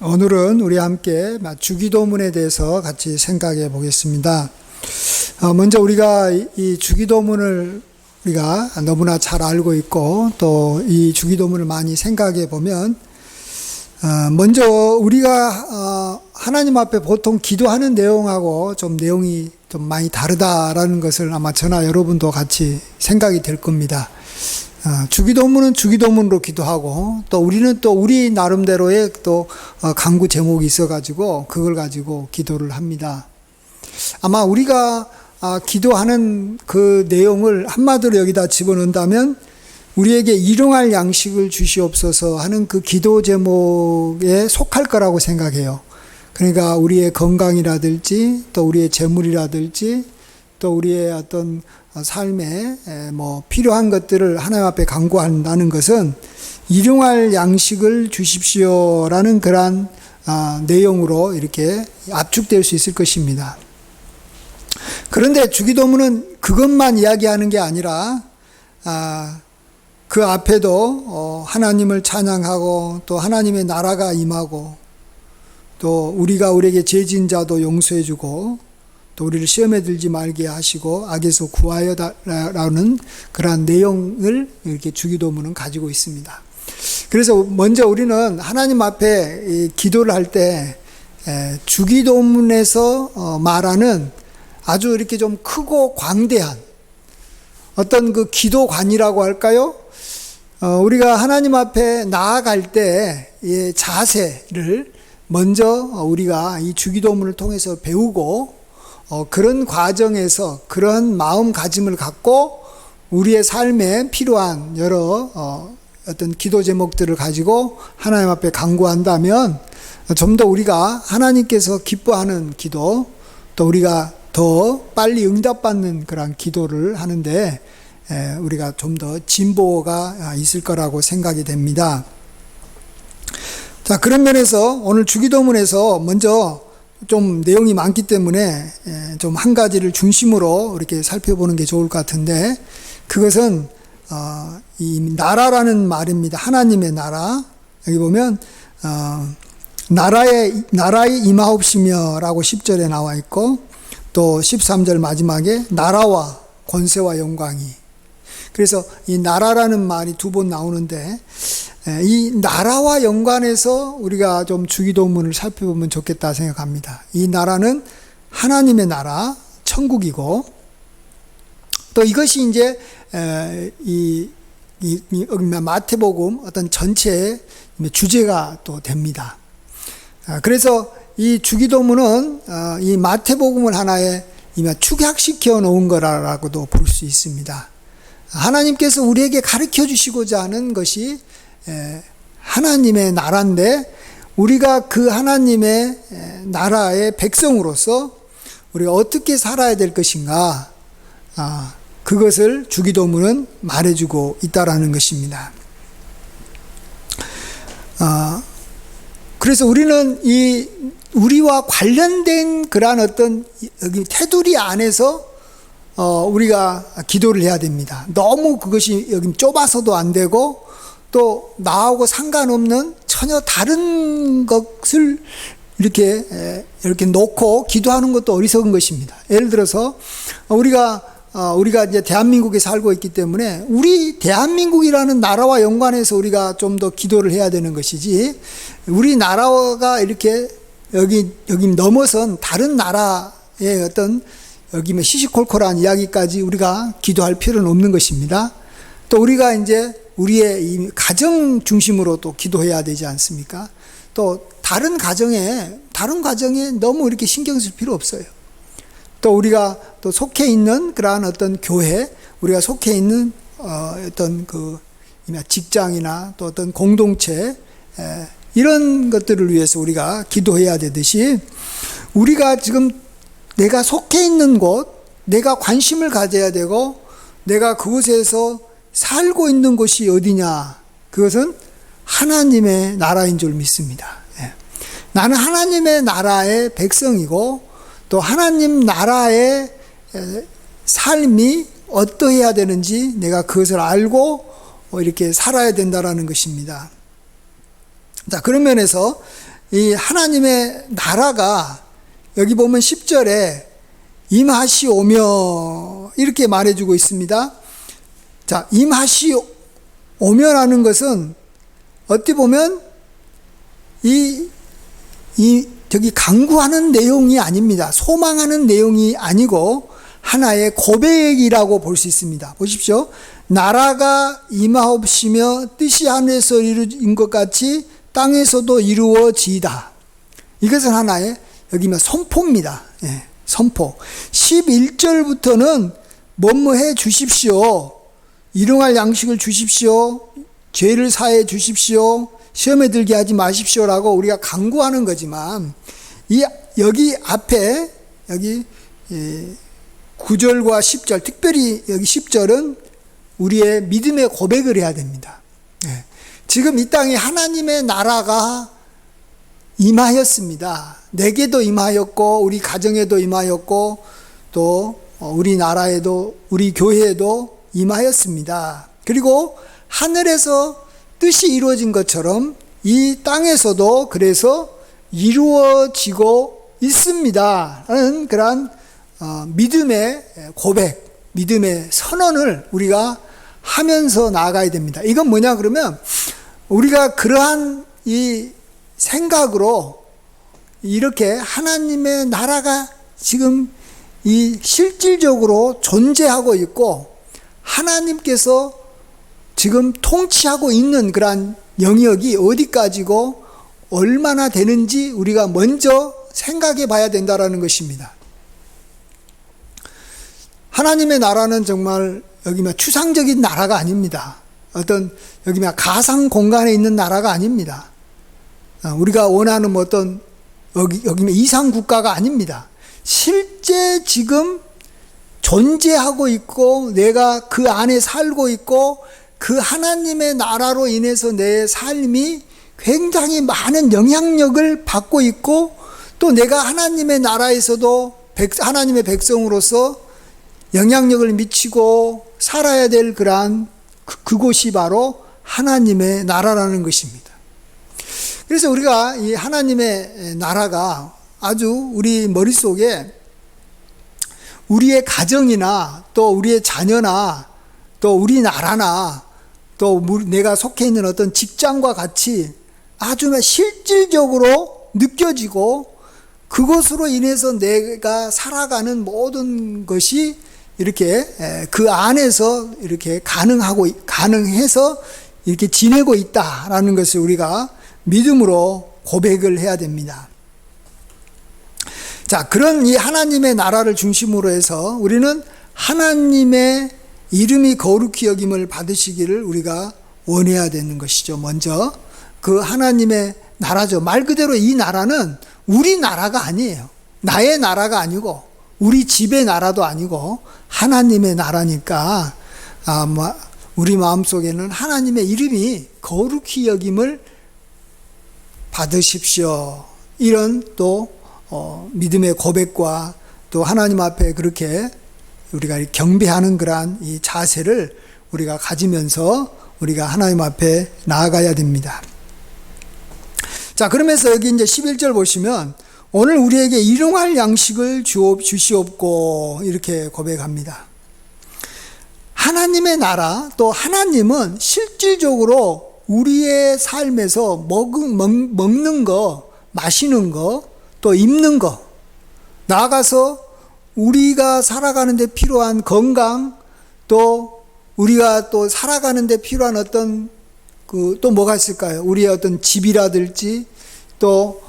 오늘은 우리 함께 주기도문에 대해서 같이 생각해 보겠습니다. 먼저 우리가 이 주기도문을 우리가 너무나 잘 알고 있고 또 이 주기도문을 많이 생각해 보면 먼저 우리가 하나님 앞에 보통 기도하는 내용하고 좀 내용이 좀 많이 다르다라는 것을 아마 저나 여러분도 같이 생각이 될 겁니다. 주기도문은 주기도문으로 기도하고 또 우리는 또 우리 나름대로의 또 간구 제목이 있어가지고 그걸 가지고 기도를 합니다. 아마 우리가 기도하는 그 내용을 한마디로 여기다 집어넣는다면 우리에게 일용할 양식을 주시옵소서 하는 그 기도 제목에 속할 거라고 생각해요. 그러니까 우리의 건강이라든지 또 우리의 재물이라든지 또 우리의 어떤 삶에 필요한 것들을 하나님 앞에 간구한다는 것은 일용할 양식을 주십시오라는 그러한 내용으로 이렇게 압축될 수 있을 것입니다. 그런데 주기도문은 그것만 이야기하는 게 아니라 그 앞에도 하나님을 찬양하고 또 하나님의 나라가 임하고 또 우리에게 죄진 자도 용서해주고 또 우리를 시험에 들지 말게 하시고 악에서 구하여 달라는 그러한 내용을 이렇게 주기도문은 가지고 있습니다. 그래서 먼저 우리는 하나님 앞에 기도를 할 때 주기도문에서 말하는 아주 이렇게 좀 크고 광대한 어떤 그 기도관이라고 할까요? 우리가 하나님 앞에 나아갈 때 자세를 먼저 우리가 이 주기도문을 통해서 배우고 그런 과정에서 그런 마음가짐을 갖고 우리의 삶에 필요한 여러 어떤 기도 제목들을 가지고 하나님 앞에 간구한다면 좀 더 우리가 하나님께서 기뻐하는 기도 또 우리가 더 빨리 응답받는 그런 기도를 하는데 우리가 좀 더 진보가 있을 거라고 생각이 됩니다. 자, 그런 면에서 오늘 주기도문에서 먼저 좀 내용이 많기 때문에 좀 한 가지를 중심으로 이렇게 살펴보는 게 좋을 것 같은데 그것은 이 나라라는 말입니다. 하나님의 나라. 여기 보면 나라에 임하옵시며 라고 10절에 나와 있고 또 13절 마지막에 나라와 권세와 영광이. 그래서 이 나라라는 말이 두 번 나오는데 이 나라와 연관해서 우리가 좀 주기도문을 살펴보면 좋겠다 생각합니다. 이 나라는 하나님의 나라, 천국이고 또 이것이 이제 이 마태복음 어떤 전체의 주제가 또 됩니다. 그래서 이 주기도문은 이 마태복음을 하나의 축약시켜 놓은 거라고도 볼 수 있습니다. 하나님께서 우리에게 가르쳐 주시고자 하는 것이 하나님의 나라인데 우리가 그 하나님의 나라의 백성으로서 우리가 어떻게 살아야 될 것인가 그것을 주기도문은 말해주고 있다라는 것입니다. 그래서 우리는 우리와 관련된 그러한 어떤 여기 테두리 안에서 우리가 기도를 해야 됩니다. 너무 그것이 여기 좁아서도 안 되고 또 나하고 상관없는 전혀 다른 것을 이렇게 놓고 기도하는 것도 어리석은 것입니다. 예를 들어서 우리가 이제 대한민국에 살고 있기 때문에 우리 대한민국이라는 나라와 연관해서 우리가 좀 더 기도를 해야 되는 것이지 우리 나라가 이렇게 여기 넘어선 다른 나라의 어떤 여기 시시콜콜한 이야기까지 우리가 기도할 필요는 없는 것입니다. 또 우리가 이제 우리의 이 가정 중심으로 또 기도해야 되지 않습니까? 또 다른 가정에 너무 이렇게 신경 쓸 필요 없어요. 또 우리가 또 속해 있는 그러한 어떤 교회, 우리가 속해 있는 어떤 그 직장이나 또 어떤 공동체 이런 것들을 위해서 우리가 기도해야 되듯이 우리가 지금 내가 속해 있는 곳, 내가 관심을 가져야 되고 내가 그곳에서 살고 있는 곳이 어디냐? 그것은 하나님의 나라인 줄 믿습니다. 나는 하나님의 나라의 백성이고 또 하나님 나라의 삶이 어떠해야 되는지 내가 그것을 알고 이렇게 살아야 된다라는 것입니다. 자, 그런 면에서 이 하나님의 나라가 여기 보면 10절에 임하시오며 이렇게 말해주고 있습니다. 자, 임하시오며라는 것은 어떻게 보면 저기 강구하는 내용이 아닙니다. 소망하는 내용이 아니고 하나의 고백이라고 볼 수 있습니다. 보십시오. 나라가 임하옵시며 뜻이 하늘에서 이루어진 것 같이 땅에서도 이루어지이다. 이것은 하나의 여기면 선포입니다. 예, 선포. 11절부터는 뭐뭐해 주십시오. 일용할 양식을 주십시오. 죄를 사해 주십시오. 시험에 들게 하지 마십시오라고 우리가 강구하는 거지만 여기 앞에 여기 9절과 10절, 특별히 여기 10절은 우리의 믿음의 고백을 해야 됩니다. 예. 지금 이 땅에 하나님의 나라가 임하였습니다. 내게도 임하였고 우리 가정에도 임하였고 또 우리 나라에도 우리 교회에도 임하였습니다. 그리고 하늘에서 뜻이 이루어진 것처럼 이 땅에서도 그래서 이루어지고 있습니다 라는 그런 믿음의 고백, 믿음의 선언을 우리가 하면서 나아가야 됩니다. 이건 뭐냐 그러면 우리가 그러한 이 생각으로 이렇게 하나님의 나라가 지금 이 실질적으로 존재하고 있고 하나님께서 지금 통치하고 있는 그러한 영역이 어디까지고 얼마나 되는지 우리가 먼저 생각해 봐야 된다는 것입니다. 하나님의 나라는 정말 여기 추상적인 나라가 아닙니다. 어떤 여기 가상 공간에 있는 나라가 아닙니다. 우리가 원하는 어떤 여기 이상 국가가 아닙니다. 실제 지금 존재하고 있고 내가 그 안에 살고 있고 그 하나님의 나라로 인해서 내 삶이 굉장히 많은 영향력을 받고 있고 또 내가 하나님의 나라에서도 하나님의 백성으로서 영향력을 미치고 살아야 될 그러한 그곳이 바로 하나님의 나라라는 것입니다. 그래서 우리가 이 하나님의 나라가 아주 우리 머릿속에 우리의 가정이나 또 우리의 자녀나 또 우리 나라나 또 내가 속해 있는 어떤 직장과 같이 아주 실질적으로 느껴지고 그것으로 인해서 내가 살아가는 모든 것이 이렇게 그 안에서 이렇게 가능해서 이렇게 지내고 있다라는 것을 우리가 믿음으로 고백을 해야 됩니다. 자, 그런 이 하나님의 나라를 중심으로 해서 우리는 하나님의 이름이 거룩히 여김을 받으시기를 우리가 원해야 되는 것이죠. 먼저 그 하나님의 나라죠. 말 그대로 이 나라는 우리 나라가 아니에요. 나의 나라가 아니고 우리 집의 나라도 아니고 하나님의 나라니까 우리 마음속에는 하나님의 이름이 거룩히 여김을 받으십시오. 이런 또 믿음의 고백과 또 하나님 앞에 그렇게 우리가 경배하는 그러한 이 자세를 우리가 가지면서 우리가 하나님 앞에 나아가야 됩니다. 자, 그러면서 여기 이제 11절 보시면 오늘 우리에게 일용할 양식을 주시옵고 이렇게 고백합니다. 하나님의 나라 또 하나님은 실질적으로 우리의 삶에서 먹는 거, 마시는 거, 또 입는 거, 나아가서 우리가 살아가는 데 필요한 건강, 또 우리가 또 살아가는 데 필요한 어떤 또 뭐가 있을까요? 우리의 어떤 집이라든지 또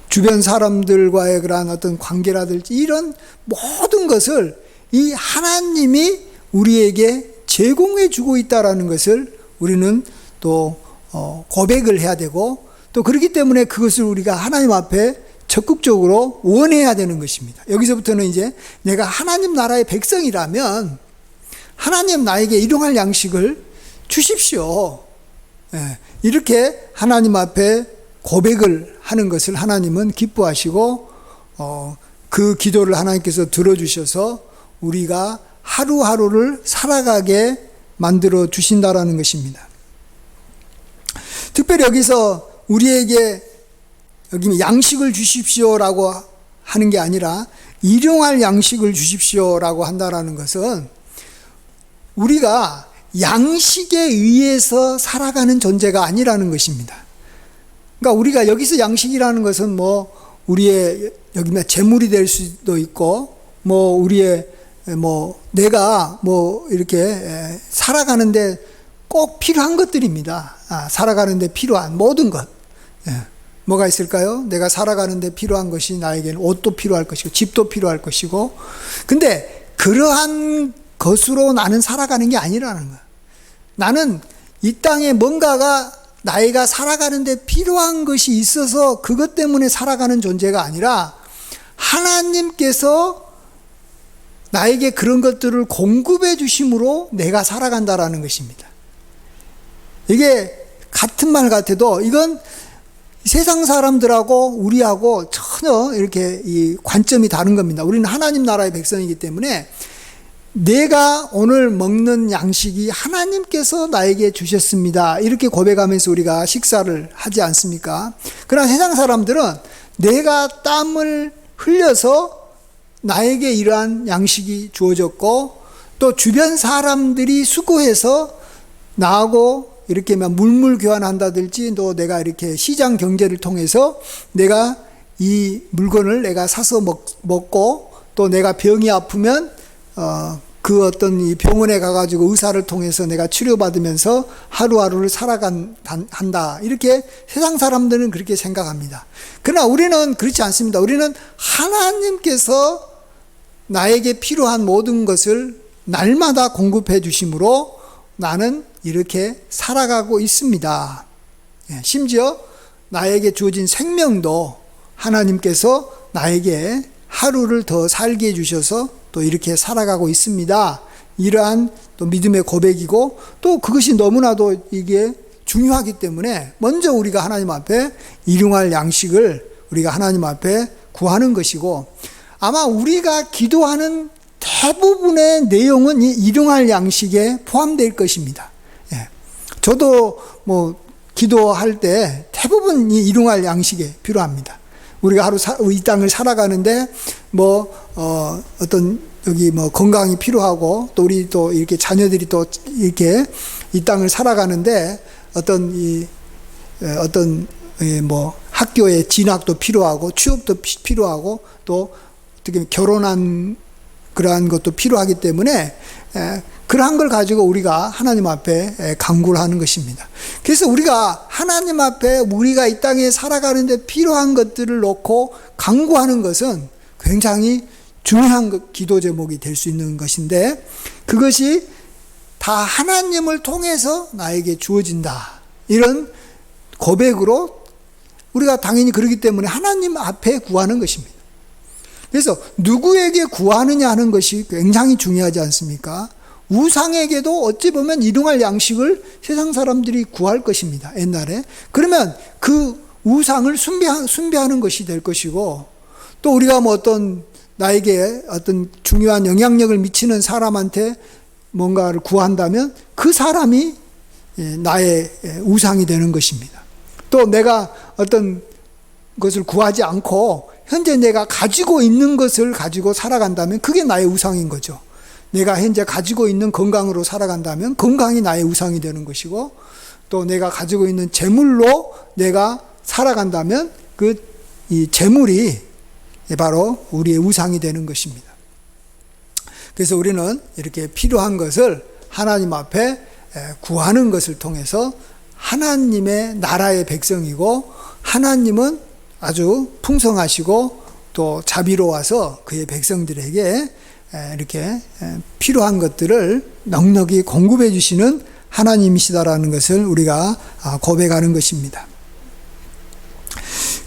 주변 사람들과의 그러한 어떤 관계라든지 이런 모든 것을 이 하나님이 우리에게 제공해 주고 있다라는 것을 우리는 또 고백을 해야 되고 또 그렇기 때문에 그것을 우리가 하나님 앞에 적극적으로 원해야 되는 것입니다. 여기서부터는 이제 내가 하나님 나라의 백성이라면 하나님 나에게 일용할 양식을 주십시오. 이렇게 하나님 앞에 고백을 하는 것을 하나님은 기뻐하시고 그 기도를 하나님께서 들어주셔서 우리가 하루하루를 살아가게 만들어 주신다라는 것입니다. 특별히 여기서 우리에게 여기 양식을 주십시오라고 하는 게 아니라 일용할 양식을 주십시오라고 한다라는 것은 우리가 양식에 의해서 살아가는 존재가 아니라는 것입니다. 그러니까 우리가 여기서 양식이라는 것은 뭐 우리의 여기 재물이 될 수도 있고 뭐 우리의 뭐 내가 뭐 이렇게 살아가는데 꼭 필요한 것들입니다. 살아가는데 필요한 모든 것. 뭐가 있을까요? 내가 살아가는데 필요한 것이 나에게는 옷도 필요할 것이고 집도 필요할 것이고, 근데 그러한 것으로 나는 살아가는 게 아니라는 거야. 나는 이 땅에 뭔가가 나이가 살아가는데 필요한 것이 있어서 그것 때문에 살아가는 존재가 아니라 하나님께서 나에게 그런 것들을 공급해 주심으로 내가 살아간다라는 것입니다. 이게 같은 말 같아도 이건 세상 사람들하고 우리하고 전혀 이렇게 이 관점이 다른 겁니다. 우리는 하나님 나라의 백성이기 때문에 내가 오늘 먹는 양식이 하나님께서 나에게 주셨습니다. 이렇게 고백하면서 우리가 식사를 하지 않습니까? 그러나 세상 사람들은 내가 땀을 흘려서 나에게 이러한 양식이 주어졌고 또 주변 사람들이 수고해서 나하고 이렇게 물물 교환한다든지 또 내가 이렇게 시장 경제를 통해서 내가 이 물건을 내가 사서 먹고 또 내가 병이 아프면 그 어떤 이 병원에 가가지고 의사를 통해서 내가 치료받으면서 하루하루를 살아간다. 이렇게 세상 사람들은 그렇게 생각합니다. 그러나 우리는 그렇지 않습니다. 우리는 하나님께서 나에게 필요한 모든 것을 날마다 공급해 주심으로 나는 이렇게 살아가고 있습니다. 심지어 나에게 주어진 생명도 하나님께서 나에게 하루를 더 살게 해주셔서 또 이렇게 살아가고 있습니다. 이러한 또 믿음의 고백이고 또 그것이 너무나도 이게 중요하기 때문에 먼저 우리가 하나님 앞에 일용할 양식을 우리가 하나님 앞에 구하는 것이고, 아마 우리가 기도하는 대부분의 내용은 이 일용할 양식에 포함될 것입니다. 저도 뭐 기도할 때 대부분 이 일용할 양식에 필요합니다. 우리가 하루 이 땅을 살아가는데 어떤 여기 건강이 필요하고 또 우리 또 이렇게 자녀들이 또 이렇게 이 땅을 살아가는데 어떤 학교의 진학도 필요하고 취업도 필요하고 또 어떻게 결혼한 그러한 것도 필요하기 때문에 그러한 걸 가지고 우리가 하나님 앞에 간구를 하는 것입니다. 그래서 우리가 하나님 앞에 우리가 이 땅에 살아가는데 필요한 것들을 놓고 간구하는 것은 굉장히 중요한 기도 제목이 될 수 있는 것인데, 그것이 다 하나님을 통해서 나에게 주어진다. 이런 고백으로 우리가 당연히 그러기 때문에 하나님 앞에 구하는 것입니다. 그래서 누구에게 구하느냐 하는 것이 굉장히 중요하지 않습니까? 우상에게도 어찌 보면 일용할 양식을 세상 사람들이 구할 것입니다. 옛날에. 그러면 그 우상을 숭배하는 것이 될 것이고, 또 우리가 나에게 어떤 중요한 영향력을 미치는 사람한테 뭔가를 구한다면 그 사람이 나의 우상이 되는 것입니다. 또 내가 어떤 것을 구하지 않고 현재 내가 가지고 있는 것을 가지고 살아간다면 그게 나의 우상인 거죠. 내가 현재 가지고 있는 건강으로 살아간다면 건강이 나의 우상이 되는 것이고, 또 내가 가지고 있는 재물로 내가 살아간다면 이 재물이 바로 우리의 우상이 되는 것입니다. 그래서 우리는 이렇게 필요한 것을 하나님 앞에 구하는 것을 통해서 하나님의 나라의 백성이고, 하나님은 아주 풍성하시고 또 자비로워서 그의 백성들에게 이렇게 필요한 것들을 넉넉히 공급해 주시는 하나님이시다라는 것을 우리가 고백하는 것입니다.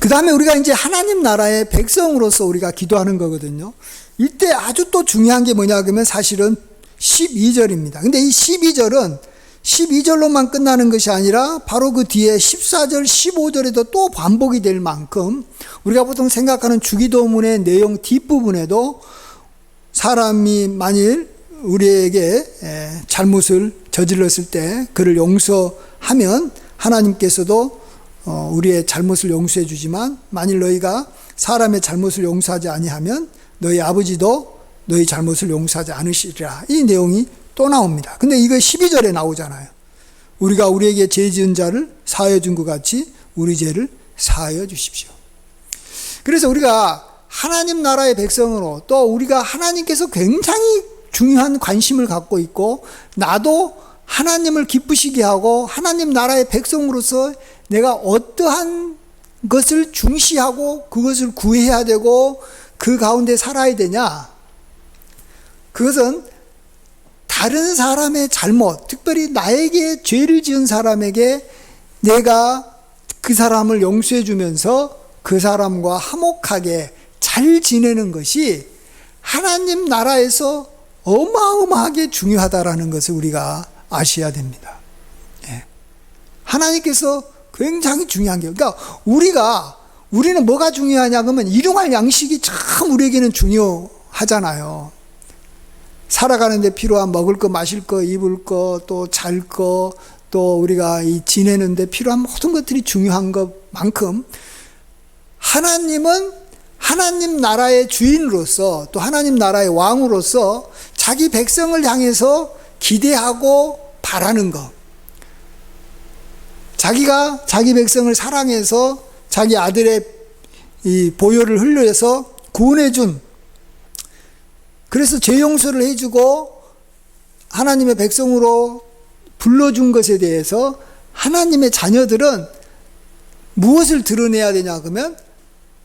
그 다음에 우리가 이제 하나님 나라의 백성으로서 우리가 기도하는 거거든요. 이때 아주 또 중요한 게 뭐냐 그러면 사실은 12절입니다. 근데 이 12절로만 끝나는 것이 아니라 바로 그 뒤에 14절, 15절에도 또 반복이 될 만큼 우리가 보통 생각하는 주기도문의 내용 뒷부분에도 사람이 만일 우리에게 잘못을 저질렀을 때 그를 용서하면 하나님께서도 우리의 잘못을 용서해 주지만 만일 너희가 사람의 잘못을 용서하지 아니하면 너희 아버지도 너희 잘못을 용서하지 않으시리라. 이 내용이 또 나옵니다. 근데 이거 12절에 나오잖아요. 우리가 우리에게 죄 지은 자를 사하여 준 것 같이 우리 죄를 사하여 주십시오. 그래서 우리가 하나님 나라의 백성으로 또 우리가 하나님께서 굉장히 중요한 관심을 갖고 있고 나도 하나님을 기쁘시게 하고 하나님 나라의 백성으로서 내가 어떠한 것을 중시하고 그것을 구해야 되고 그 가운데 살아야 되냐? 그것은 다른 사람의 잘못, 특별히 나에게 죄를 지은 사람에게 내가 그 사람을 용서해 주면서 그 사람과 화목하게 잘 지내는 것이 하나님 나라에서 어마어마하게 중요하다라는 것을 우리가 아셔야 됩니다. 예. 하나님께서 굉장히 중요한 게, 그러니까 우리는 뭐가 중요하냐 그러면 일용할 양식이 참 우리에게는 중요하잖아요. 살아가는데 필요한 먹을 거, 마실 거, 입을 거, 또 잘 거, 또 우리가 이 지내는데 필요한 모든 것들이 중요한 것만큼 하나님은 하나님 나라의 주인으로서 또 하나님 나라의 왕으로서 자기 백성을 향해서 기대하고 바라는 것. 자기가 자기 백성을 사랑해서 자기 아들의 이 보혈을 흘려서 구원해 준, 그래서 죄 용서를 해주고 하나님의 백성으로 불러준 것에 대해서 하나님의 자녀들은 무엇을 드러내야 되냐 그러면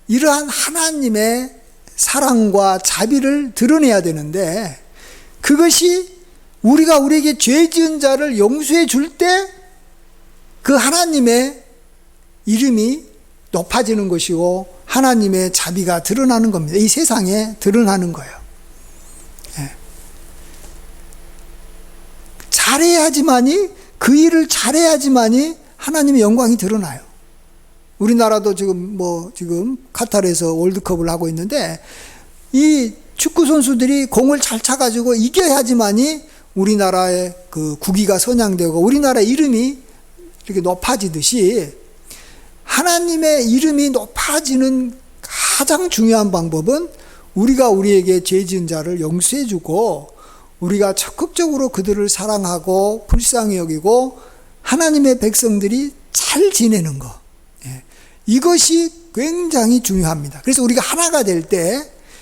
이러한 하나님의 사랑과 자비를 드러내야 되는데, 그것이 우리가 우리에게 죄 지은 자를 용서해 줄 때 그 하나님의 이름이 높아지는 것이고 하나님의 자비가 드러나는 겁니다. 이 세상에 드러나는 거예요. 예. 잘해야지만이, 그 일을 잘해야지만이 하나님의 영광이 드러나요. 우리나라도 지금 카타르에서 월드컵을 하고 있는데 이 축구 선수들이 공을 잘 차가지고 이겨야지만이 우리나라의 그 국위가 선양되고 우리나라의 이름이 이렇게 높아지듯이 하나님의 이름이 높아지는 가장 중요한 방법은 우리가 우리에게 죄 지은 자를 용서해 주고 우리가 적극적으로 그들을 사랑하고 불쌍히 여기고 하나님의 백성들이 잘 지내는 것. 이것이 굉장히 중요합니다. 그래서 우리가 하나가 될 때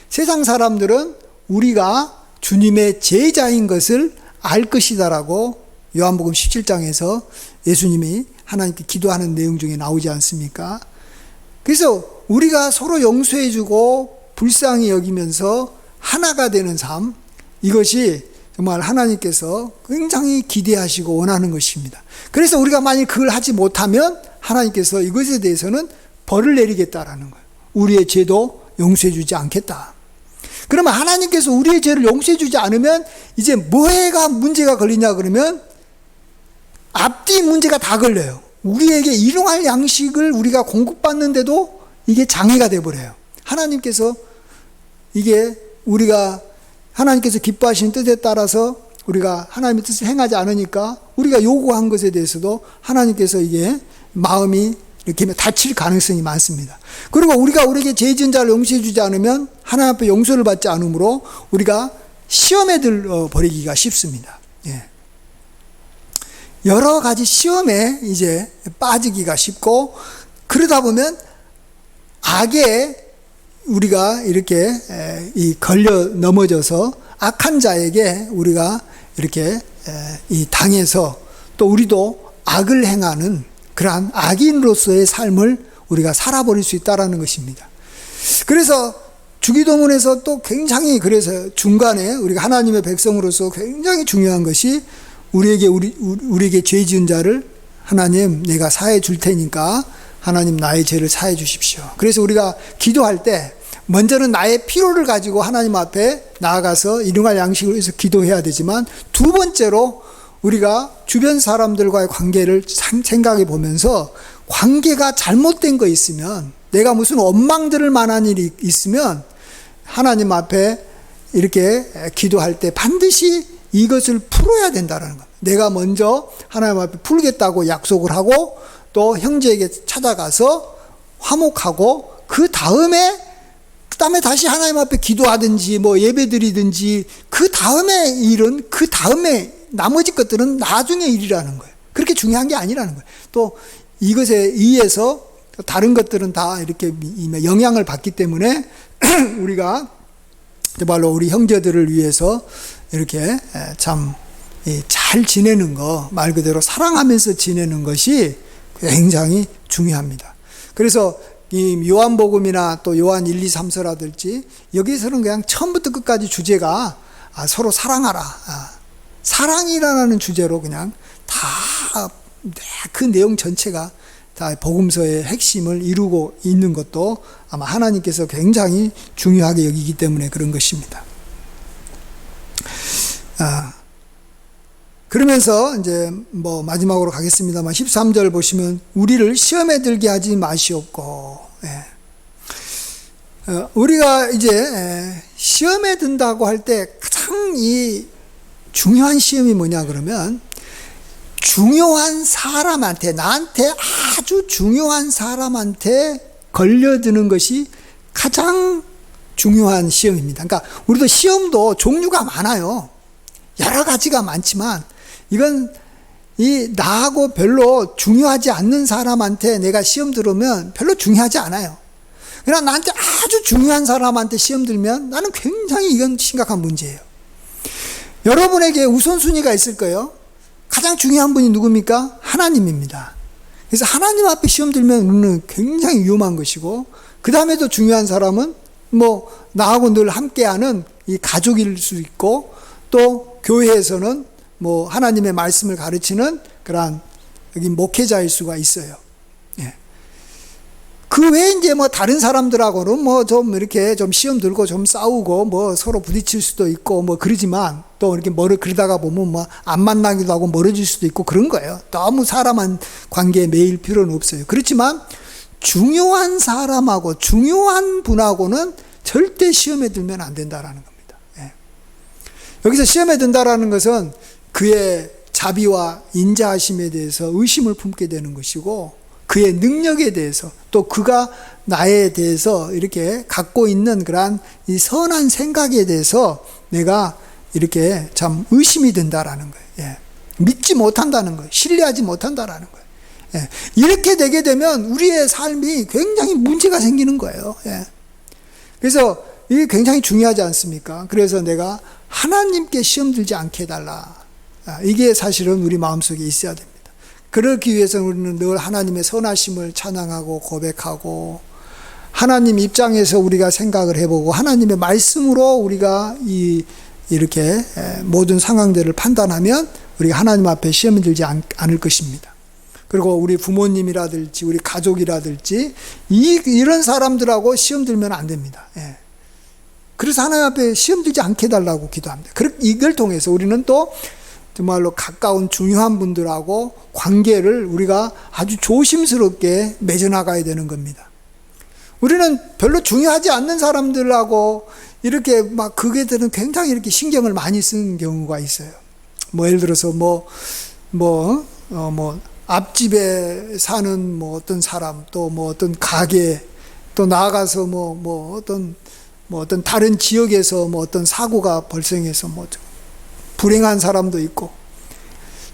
세상 사람들은 우리가 주님의 제자인 것을 알 것이다라고 요한복음 17장에서 예수님이 하나님께 기도하는 내용 중에 나오지 않습니까? 그래서 우리가 서로 용서해주고 불쌍히 여기면서 하나가 되는 삶, 이것이 정말 하나님께서 굉장히 기대하시고 원하는 것입니다. 그래서 우리가 만약 그걸 하지 못하면 하나님께서 이것에 대해서는 벌을 내리겠다라는 거예요. 우리의 죄도 용서해주지 않겠다. 그러면 하나님께서 우리의 죄를 용서해주지 않으면 이제 뭐가 문제가 걸리냐 그러면 앞뒤 문제가 다 걸려요. 우리에게 일용할 양식을 우리가 공급받는데도 이게 장애가 되어버려요. 하나님께서 이게 우리가 하나님께서 기뻐하시는 뜻에 따라서 우리가 하나님의 뜻을 행하지 않으니까 우리가 요구한 것에 대해서도 하나님께서 이게 마음이 이렇게 다칠 가능성이 많습니다. 그리고 우리가 우리에게 죄 지은 자를 용서해 주지 않으면 하나님 앞에 용서를 받지 않으므로 우리가 시험에 들어버리기가 쉽습니다. 예. 여러 가지 시험에 이제 빠지기가 쉽고, 그러다 보면 악에 우리가 이렇게 걸려 넘어져서 악한 자에게 우리가 이렇게 당해서 또 우리도 악을 행하는 그러한 악인으로서의 삶을 우리가 살아버릴 수 있다는 것입니다. 그래서 주기도문에서 또 굉장히, 그래서 중간에 우리가 하나님의 백성으로서 굉장히 중요한 것이 우리에게 죄 지은 자를 하나님 내가 사해 줄 테니까 하나님 나의 죄를 사해 주십시오. 그래서 우리가 기도할 때 먼저는 나의 필요를 가지고 하나님 앞에 나아가서 일용할 양식을 위해서 기도해야 되지만, 두 번째로 우리가 주변 사람들과의 관계를 생각해 보면서 관계가 잘못된 거 있으면, 내가 무슨 원망 들을 만한 일이 있으면 하나님 앞에 이렇게 기도할 때 반드시 이것을 풀어야 된다는 겁니다. 내가 먼저 하나님 앞에 풀겠다고 약속을 하고 또 형제에게 찾아가서 화목하고 그 다음에 다시 하나님 앞에 기도하든지 뭐 예배드리든지 그 다음에 일은 그 다음에 나머지 것들은 나중의 일이라는 거예요. 그렇게 중요한 게 아니라는 거예요. 또 이것에 의해서 다른 것들은 다 이렇게 영향을 받기 때문에 우리가 정말로 우리 형제들을 위해서 이렇게 참 잘 지내는 거, 말 그대로 사랑하면서 지내는 것이 굉장히 중요합니다. 그래서 이 요한복음이나 또 요한 1, 2, 3서라든지 여기서는 그냥 처음부터 끝까지 주제가 서로 사랑하라, 사랑이라는 주제로 그냥 다 그 내용 전체가 다 복음서의 핵심을 이루고 있는 것도 아마 하나님께서 굉장히 중요하게 여기기 때문에 그런 것입니다. 그러면서 이제 뭐 마지막으로 가겠습니다만 13절 보시면 우리를 시험에 들게 하지 마시옵고, 우리가 이제 시험에 든다고 할 때 가장 이 중요한 시험이 뭐냐 그러면 중요한 사람한테, 나한테 아주 중요한 사람한테 걸려드는 것이 가장 중요한 시험입니다. 그러니까 우리도 시험도 종류가 많아요. 여러 가지가 많지만 이건 나하고 별로 중요하지 않는 사람한테 내가 시험 들으면 별로 중요하지 않아요. 그러나 나한테 아주 중요한 사람한테 시험 들면 나는 굉장히 이건 심각한 문제예요. 여러분에게 우선순위가 있을 거예요. 가장 중요한 분이 누굽니까? 하나님입니다. 그래서 하나님 앞에 시험 들면 우리는 굉장히 위험한 것이고, 그 다음에도 중요한 사람은 뭐 나하고 늘 함께하는 이 가족일 수 있고, 또 교회에서는 뭐 하나님의 말씀을 가르치는 그러한 여기 목회자일 수가 있어요. 그 외에 이제 뭐 다른 사람들하고는 뭐 좀 이렇게 좀 시험 들고 좀 싸우고 뭐 서로 부딪힐 수도 있고 뭐 그러지만, 또 이렇게 그러다가 보면 뭐 안 만나기도 하고 멀어질 수도 있고 그런 거예요. 너무 사람한 관계에 매일 필요는 없어요. 그렇지만 중요한 사람하고 중요한 분하고는 절대 시험에 들면 안 된다라는 겁니다. 여기서 시험에 든다라는 것은 그의 자비와 인자하심에 대해서 의심을 품게 되는 것이고, 그의 능력에 대해서, 또 그가 나에 대해서 이렇게 갖고 있는 그러한 이 선한 생각에 대해서 내가 이렇게 참 의심이 든다라는 거예요. 믿지 못한다는 거예요. 신뢰하지 못한다라는 거예요. 이렇게 되게 되면 우리의 삶이 굉장히 문제가 생기는 거예요. 그래서 이게 굉장히 중요하지 않습니까? 그래서 내가 하나님께 시험 들지 않게 해달라. 이게 사실은 우리 마음속에 있어야 됩니다. 그러기 위해서는 우리는 늘 하나님의 선하심을 찬양하고 고백하고, 하나님 입장에서 우리가 생각을 해보고 하나님의 말씀으로 우리가 이렇게 모든 상황들을 판단하면 우리가 하나님 앞에 시험에 들지 않을 것입니다. 그리고 우리 부모님이라든지 우리 가족이라든지 이런 사람들하고 시험 들면 안 됩니다. 그래서 하나님 앞에 시험 들지 않게 해달라고 기도합니다. 이걸 통해서 우리는 또 정말로 가까운 중요한 분들하고 관계를 우리가 아주 조심스럽게 맺어나가야 되는 겁니다. 우리는 별로 중요하지 않는 사람들하고 이렇게 막 그게들은 굉장히 이렇게 신경을 많이 쓰는 경우가 있어요. 뭐 예를 들어서 앞집에 사는 뭐 어떤 사람, 또 뭐 어떤 가게, 또 나아가서 어떤 다른 지역에서 뭐 어떤 사고가 발생해서 불행한 사람도 있고,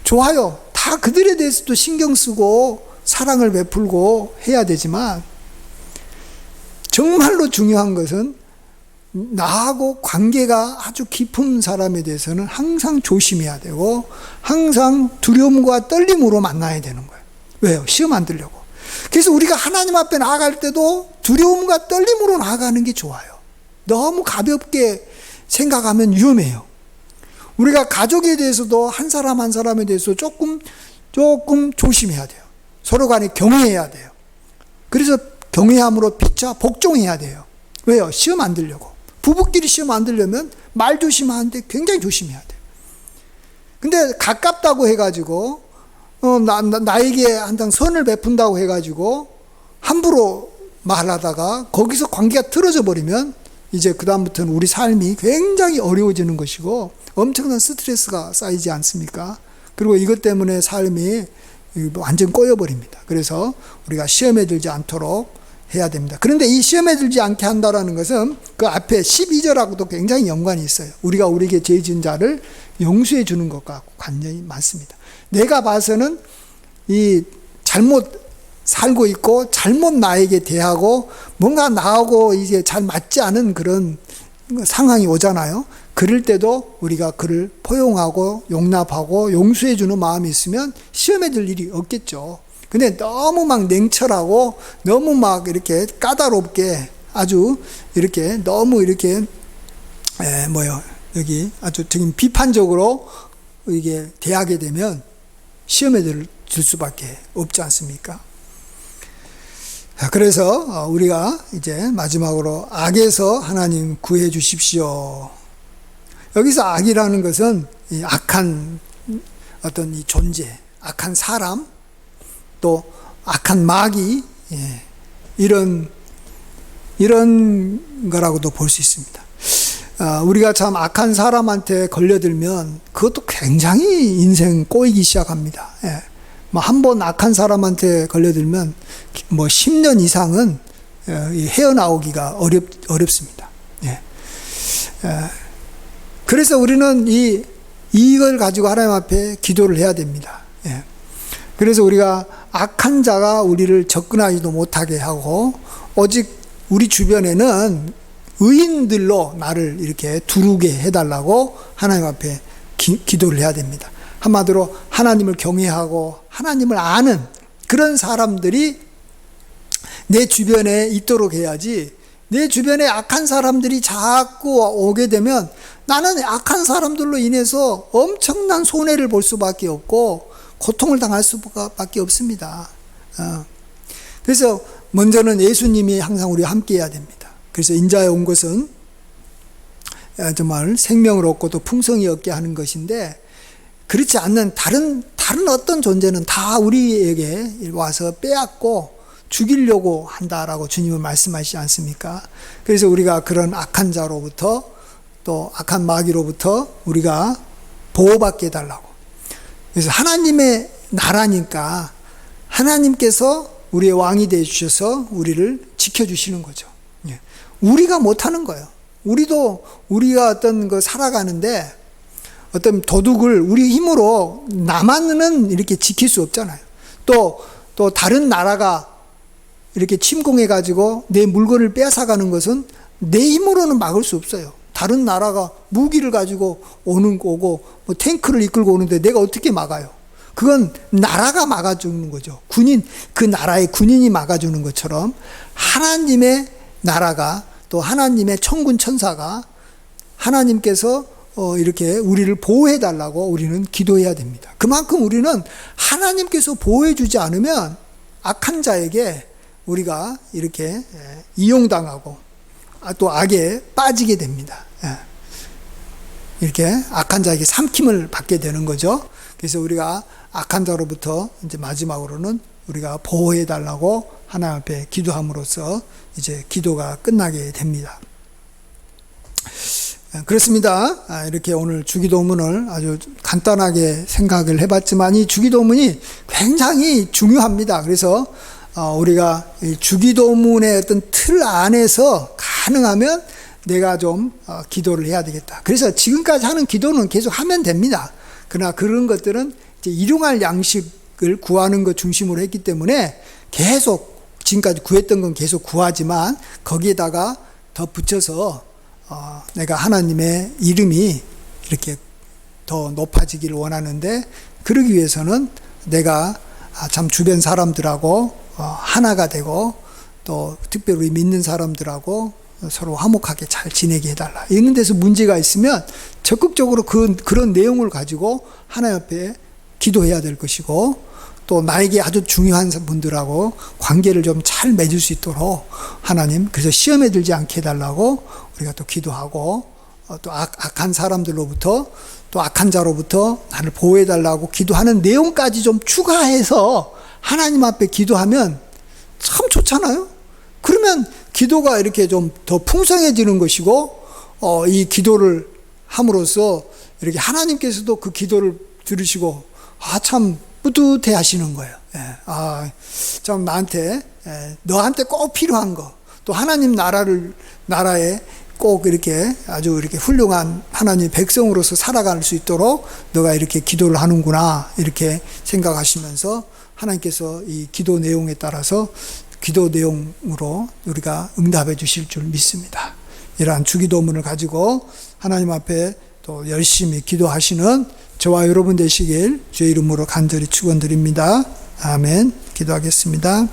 좋아요. 다 그들에 대해서도 신경 쓰고 사랑을 베풀고 해야 되지만, 정말로 중요한 것은 나하고 관계가 아주 깊은 사람에 대해서는 항상 조심해야 되고, 항상 두려움과 떨림으로 만나야 되는 거예요. 왜요? 시험 안 들려고. 그래서 우리가 하나님 앞에 나아갈 때도 두려움과 떨림으로 나아가는 게 좋아요. 너무 가볍게 생각하면 위험해요. 우리가 가족에 대해서도 한 사람 한 사람에 대해서 조금 조심해야 돼요. 서로 간에 경외해야 돼요. 그래서 경외함으로 피차 복종해야 돼요. 왜요? 시험 안 들려고. 부부끼리 시험 안 들려면 말 조심하는데 굉장히 조심해야 돼요. 근데 가깝다고 해가지고 나에게 한당 선을 베푼다고 해가지고 함부로 말하다가 거기서 관계가 틀어져 버리면 이제 그 다음부터는 우리 삶이 굉장히 어려워지는 것이고 엄청난 스트레스가 쌓이지 않습니까? 그리고 이것 때문에 삶이 완전 꼬여버립니다. 그래서 우리가 시험에 들지 않도록 해야 됩니다. 그런데 이 시험에 들지 않게 한다라는 것은 그 앞에 12절하고도 굉장히 연관이 있어요. 우리가 우리에게 죄 지은 자를 용서해 주는 것과 관련이 많습니다. 내가 봐서는 이 잘못 살고 있고 잘못 나에게 대하고 뭔가 나하고 이제 잘 맞지 않은 그런 상황이 오잖아요. 그럴 때도 우리가 그를 포용하고 용납하고 용서해 주는 마음이 있으면 시험에 들 일이 없겠죠. 근데 너무 막 냉철하고 너무 막 이렇게 까다롭게 아주 이렇게 너무 이렇게 여기 아주 지금 비판적으로 이게 대하게 되면 시험에 들 수밖에 없지 않습니까? 그래서 우리가 이제 마지막으로 악에서 하나님 구해 주십시오. 여기서 악이라는 것은 이 악한 어떤 이 존재, 악한 사람, 또 악한 마귀, 이런 거라고도 볼 수 있습니다. 우리가 참 악한 사람한테 걸려들면 그것도 굉장히 인생 꼬이기 시작합니다. 한 번 악한 사람한테 걸려들면 10년 이상은 헤어나오기가 어렵습니다. 그래서 우리는 이걸 가지고 하나님 앞에 기도를 해야 됩니다. 그래서 우리가 악한 자가 우리를 접근하지도 못하게 하고 오직 우리 주변에는 의인들로 나를 이렇게 두르게 해달라고 하나님 앞에 기도를 해야 됩니다. 한마디로 하나님을 경외하고 하나님을 아는 그런 사람들이 내 주변에 있도록 해야지, 내 주변에 악한 사람들이 자꾸 오게 되면 나는 악한 사람들로 인해서 엄청난 손해를 볼 수밖에 없고 고통을 당할 수밖에 없습니다. 그래서 먼저는 예수님이 항상 우리와 함께 해야 됩니다. 그래서 인자에 온 것은 정말 생명을 얻고 또 풍성히 얻게 하는 것인데, 그렇지 않는 다른 어떤 존재는 다 우리에게 와서 빼앗고 죽이려고 한다라고 주님은 말씀하시지 않습니까? 그래서 우리가 그런 악한 자로부터 또 악한 마귀로부터 우리가 보호받게 해달라고. 그래서 하나님의 나라니까 하나님께서 우리의 왕이 되어 주셔서 우리를 지켜주시는 거죠. 우리가 못하는 거예요. 우리가 어떤 거 살아가는데 어떤 도둑을 우리 힘으로 나만은 이렇게 지킬 수 없잖아요. 또 다른 나라가 이렇게 침공해가지고 내 물건을 빼앗아가는 것은 내 힘으로는 막을 수 없어요. 다른 나라가 무기를 가지고 오고 탱크를 이끌고 오는데 내가 어떻게 막아요? 그건 나라가 막아주는 거죠. 그 나라의 군인이 막아주는 것처럼 하나님의 나라가, 또 하나님의 천군 천사가, 하나님께서 이렇게 우리를 보호해 달라고 우리는 기도해야 됩니다. 그만큼 우리는 하나님께서 보호해 주지 않으면 악한 자에게 우리가 이렇게 이용당하고 또 악에 빠지게 됩니다. 이렇게 악한 자에게 삼킴을 받게 되는 거죠. 그래서 우리가 악한 자로부터 이제 마지막으로는 우리가 보호해 달라고 하나님 앞에 기도함으로써 이제 기도가 끝나게 됩니다. 그렇습니다. 이렇게 오늘 주기도문을 아주 간단하게 생각을 해봤지만 이 주기도문이 굉장히 중요합니다. 그래서 우리가 이 주기도문의 어떤 틀 안에서 가능하면 내가 좀 기도를 해야 되겠다. 그래서 지금까지 하는 기도는 계속 하면 됩니다. 그러나 그런 것들은 이제 일용할 양식을 구하는 것 중심으로 했기 때문에 계속 지금까지 구했던 건 계속 구하지만 거기에다가 더 붙여서 내가 하나님의 이름이 이렇게 더 높아지기를 원하는데, 그러기 위해서는 내가 참 주변 사람들하고 하나가 되고 또 특별히 우리 믿는 사람들하고 서로 화목하게 잘 지내게 해달라. 이런 데서 문제가 있으면 적극적으로 그런 내용을 가지고 하나님 앞에 기도해야 될 것이고, 또 나에게 아주 중요한 분들하고 관계를 좀 잘 맺을 수 있도록 하나님, 그래서 시험에 들지 않게 해달라고 우리가 또 기도하고, 또 악한 사람들로부터, 또 악한 자로부터 나를 보호해달라고 기도하는 내용까지 좀 추가해서 하나님 앞에 기도하면 참 좋잖아요. 그러면 기도가 이렇게 좀 더 풍성해지는 것이고, 이 기도를 함으로써 이렇게 하나님께서도 그 기도를 들으시고 참 뿌듯해 하시는 거예요. 좀 나한테, 너한테 꼭 필요한 거, 또 하나님 나라에 꼭 이렇게 아주 이렇게 훌륭한 하나님의 백성으로서 살아갈 수 있도록 너가 이렇게 기도를 하는구나, 이렇게 생각하시면서 하나님께서 이 기도 내용에 따라서 기도 내용으로 우리가 응답해 주실 줄 믿습니다. 이러한 주기도문을 가지고 하나님 앞에 또 열심히 기도하시는 저와 여러분 되시길 주의 이름으로 간절히 축원드립니다. 아멘. 기도하겠습니다.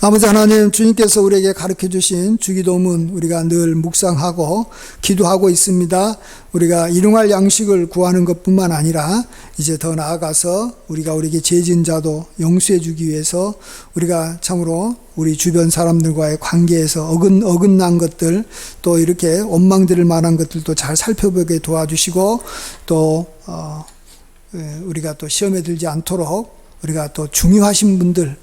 아버지 하나님, 주님께서 우리에게 가르쳐 주신 주기도문 우리가 늘 묵상하고 기도하고 있습니다. 우리가 일용할 양식을 구하는 것뿐만 아니라 이제 더 나아가서 우리가 우리에게 죄진 자도 용서해 주기 위해서 우리가 참으로 우리 주변 사람들과의 관계에서 어긋난 것들, 또 이렇게 원망될 만한 것들도 잘 살펴보게 도와주시고, 또 우리가 또 시험에 들지 않도록 우리가 또 중요하신 분들,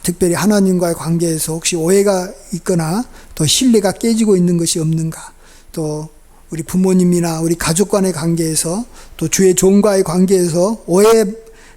특별히 하나님과의 관계에서 혹시 오해가 있거나 또 신뢰가 깨지고 있는 것이 없는가, 또 우리 부모님이나 우리 가족 간의 관계에서 또 주의 종과의 관계에서 오해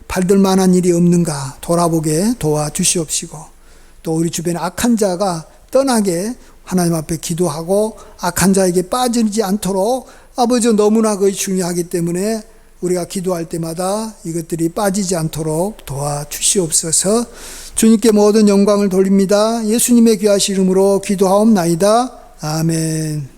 받을 만한 일이 없는가 돌아보게 도와주시옵시고, 또 우리 주변에 악한 자가 떠나게 하나님 앞에 기도하고 악한 자에게 빠지지 않도록 아버지 너무나 그것이 중요하기 때문에 우리가 기도할 때마다 이것들이 빠지지 않도록 도와주시옵소서. 주님께 모든 영광을 돌립니다. 예수님의 귀하신 이름으로 기도하옵나이다. 아멘.